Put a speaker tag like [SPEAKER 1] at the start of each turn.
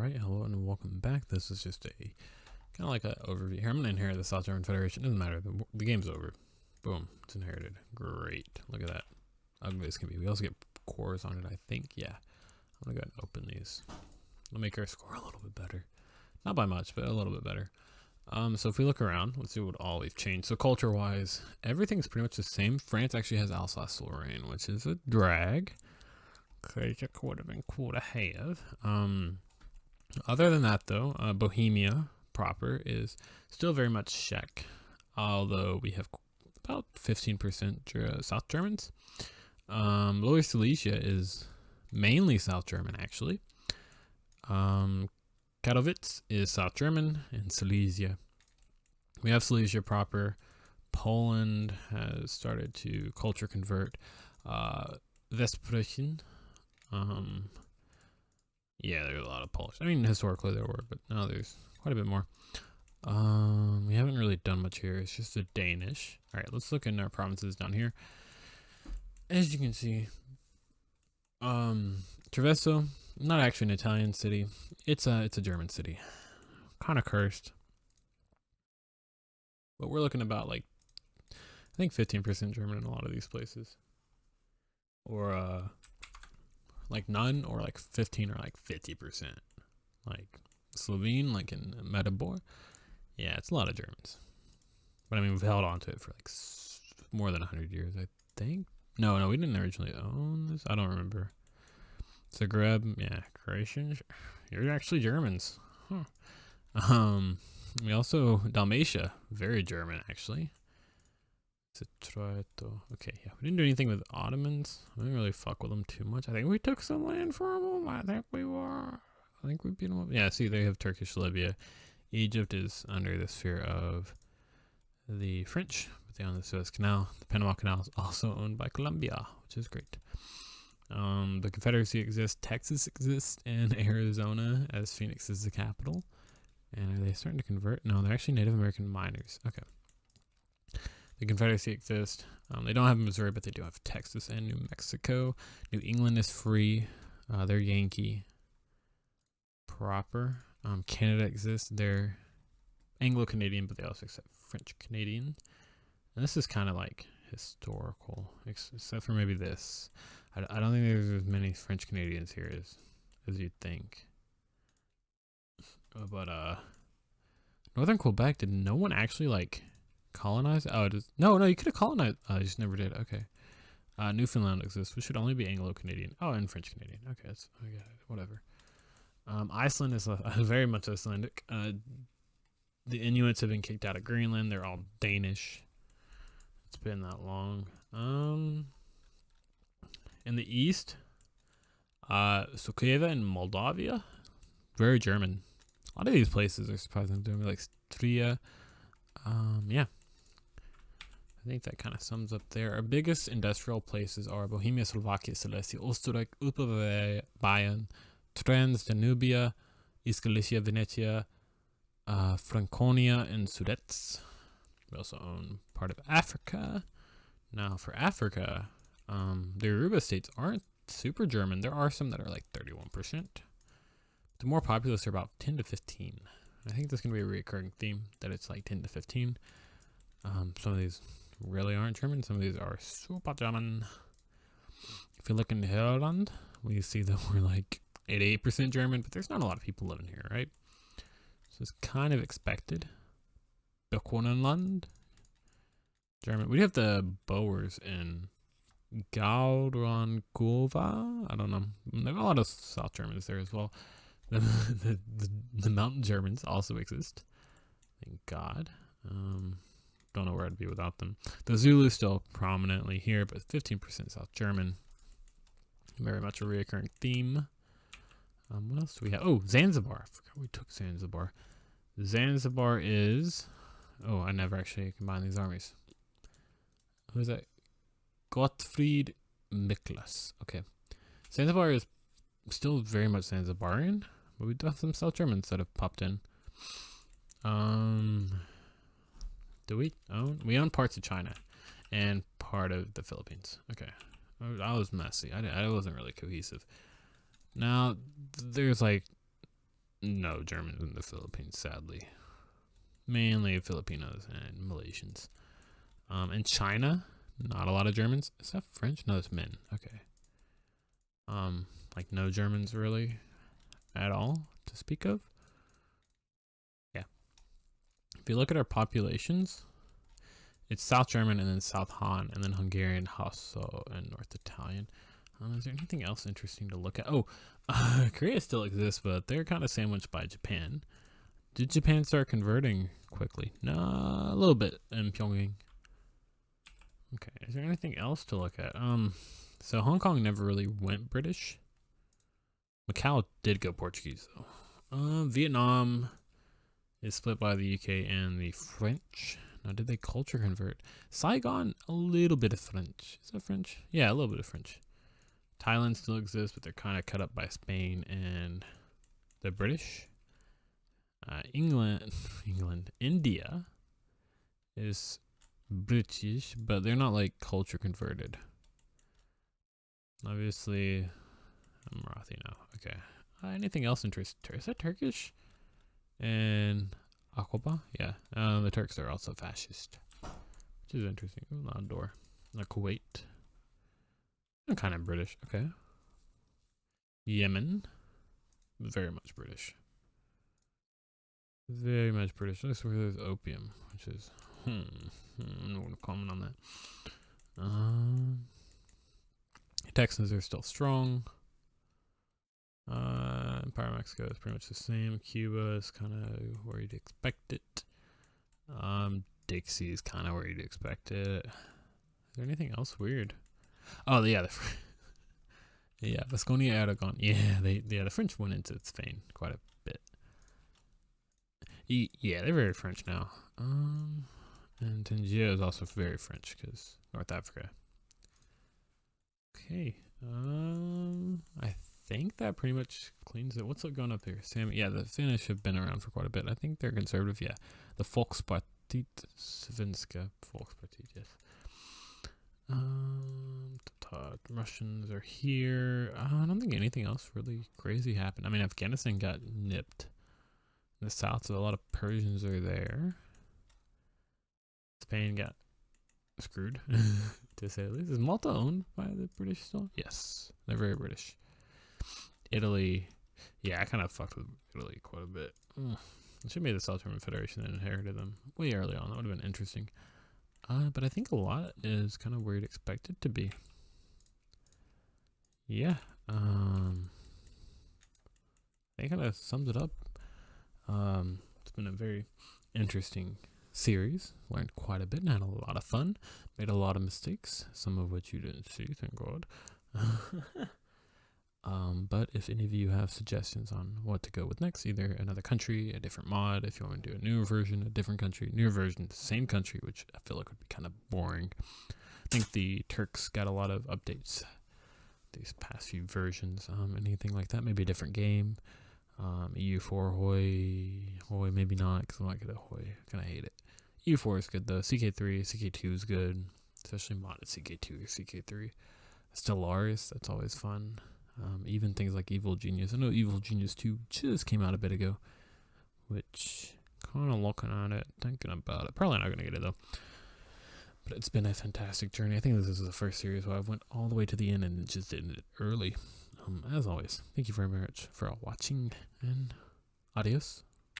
[SPEAKER 1] Alright, hello and welcome back. This is just a kind of like an overview here. I'm gonna inherit the Danubian Federation. Doesn't matter. The game's over. Boom. It's inherited. Great. Look at that. Ugly as can be. We also get cores on it, I think. Yeah. I'm gonna go ahead and open these. It'll make our score a little bit better. Not by much, but a little bit better. So if we look around, let's see what all we've changed. So culture-wise, everything's pretty much the same. France actually has Alsace-Lorraine, which is a drag. Because it would have been cool to have. Other than that, though, Bohemia proper is still very much Czech, although we have about 15% South Germans. Lower Silesia is mainly South German, actually. Katowice is South German, and Silesia. We have Silesia proper. Poland has started to culture convert. Westpreußen. Yeah, there's a lot of Polish. I mean, historically there were, but now there's quite a bit more. We haven't really done much here. It's just the Danish. All right, let's look in our provinces down here. As you can see, Treviso, not actually an Italian city. It's a German city. Kind of cursed. But we're looking about like, I think 15% German in a lot of these places. Or like none, or like 15, or like 50%. Like Slovene, like in Maribor. Yeah, it's a lot of Germans. But I mean, we've held on to it for like more than 100 years, I think. No, we didn't originally own this. I don't remember. Zagreb, yeah, Croatians. You're actually Germans. Huh. We also, Dalmatia, very German actually. Okay, yeah, we didn't do anything with Ottomans. I didn't really fuck with them too much. I think we took some land from them. I think we beat them up. Yeah, see, they have Turkish Libya. Egypt is under the sphere of the French, but they own the Suez Canal. The Panama Canal is also owned by Colombia, which is great. The Confederacy exists. Texas exists, and Arizona, as Phoenix is the capital. And are they starting to convert? No, they're actually Native American miners. Okay. The Confederacy exists. They don't have Missouri, but they do have Texas and New Mexico. New England is free. They're Yankee proper. Canada exists. They're Anglo-Canadian, but they also accept French-Canadian. And this is kind of like historical, except for maybe this. I don't think there's as many French-Canadians here as you'd think. But Northern Quebec, did no one actually like colonize? Oh, it is. No, you could have colonized. I just never did. Okay. Newfoundland exists, which should only be Anglo-Canadian. Oh, and French-Canadian. Okay, whatever. Iceland is very much Icelandic. The Inuits have been kicked out of Greenland. They're all Danish. It's been that long. In the east, Sukieva in Moldavia, very German. A lot of these places are surprisingly doing like Styria. Yeah. I think that kind of sums up there. Our biggest industrial places are Bohemia, Slovakia, Silesia, Österreich, Upper Bayern, Trans, Danubia, East Galicia, Venetia, Franconia, and Sudets. We also own part of Africa. Now for Africa, the Yoruba states aren't super German. There are some that are like 31%. The more populous are about 10 to 15. I think that's going to be a recurring theme, that it's like 10 to 15. Some of these really aren't German. Some of these are super German. If you look in Holland, we see that we're like 88% German, but there's not a lot of people living here, right? So it's kind of expected. Bechuanaland, German. We have the Boers in Gaudrankova. I don't know. There are a lot of South Germans there as well. The Mountain Germans also exist. Thank God. Don't know where I'd be without them. The Zulu still prominently here, but 15% South German. Very much a reoccurring theme. What else do we have? Oh, Zanzibar. I forgot we took Zanzibar. Zanzibar is... Oh, I never actually combined these armies. Who is that? Gottfried Miklas. Okay. Zanzibar is still very much Zanzibarian, but we do have some South Germans that have popped in. Do we own? We own parts of China and part of the Philippines. Okay. I was messy. I wasn't really cohesive. Now, there's like No Germans in the Philippines, sadly. Mainly Filipinos and Malaysians. In China, not a lot of Germans. Is that French? No, it's men. Okay. Like no Germans really at all to speak of. Yeah. If you look at our populations, it's South German and then South Han and then Hungarian, Hausa, and North Italian. Is there anything else interesting to look at? Oh, Korea still exists, but they're kind of sandwiched by Japan. Did Japan start converting quickly? No, a little bit in Pyongyang. Okay, is there anything else to look at? So Hong Kong never really went British. Macau did go Portuguese though. Vietnam is split by the UK and the French. Now, did they culture convert? Saigon, a little bit of French. Is that French? Yeah, a little bit of French. Thailand still exists, but they're kind of cut up by Spain and the British. England, India is British, but they're not like culture converted. Obviously, I'm Marathi now. Okay. Anything else interesting? Is that Turkish? And Aqaba? Yeah. The Turks are also fascist, which is interesting. Ooh, loud door. Kuwait. I'm kind of British. Okay. Yemen. Very much British. Very much British. That's where there's opium, which is I'm not going to comment on that. Texans are still strong. Empire of Mexico is pretty much the same. Cuba is kind of where you'd expect it. Dixie is kind of where you'd expect it. Is there anything else weird? Oh, yeah, yeah, Vasconia, Aragon. Yeah, the French went into Spain quite a bit. Yeah, they're very French now. And Tangier is also very French because North Africa. Okay. I think that pretty much cleans it. What's going up here? Sam. Yeah, the Finnish have been around for quite a bit. I think they're conservative. Yeah, the Folkpartiet, Svenska Folkpartiet. Yes. Russians are here. I don't think anything else really crazy happened. I mean, Afghanistan got nipped in the south, so a lot of Persians are there. Spain got screwed, to say the least. Is Malta owned by the British still? Yes, they're very British. Italy, yeah, I kind of fucked with Italy quite a bit. I should have made the Danubian Federation and inherited them way early on. That would have been interesting. But I think a lot is kind of where you'd expect it to be. Yeah. That kind of sums it up. It's been a very interesting series. Learned quite a bit and had a lot of fun. Made a lot of mistakes, some of which you didn't see, thank God. But if any of you have suggestions on what to go with next, either another country, a different mod, if you want to do a newer version, a different country, newer version, same country, which I feel like would be kind of boring. I think the Turks got a lot of updates these past few versions. Anything like that, maybe a different game. EU4 Hoi, maybe not, because I'm not good at Hoi. I kind of hate it. EU4 is good though. CK3, CK2 is good, especially modded CK2 or CK3. Stellaris, that's always fun. Even things like Evil Genius. I know Evil Genius 2 just came out a bit ago, which, kind of looking at it, thinking about it. Probably not going to get it though. But it's been a fantastic journey. I think this is the first series where I went all the way to the end and just did it early. As always, thank you very much for watching, and adios.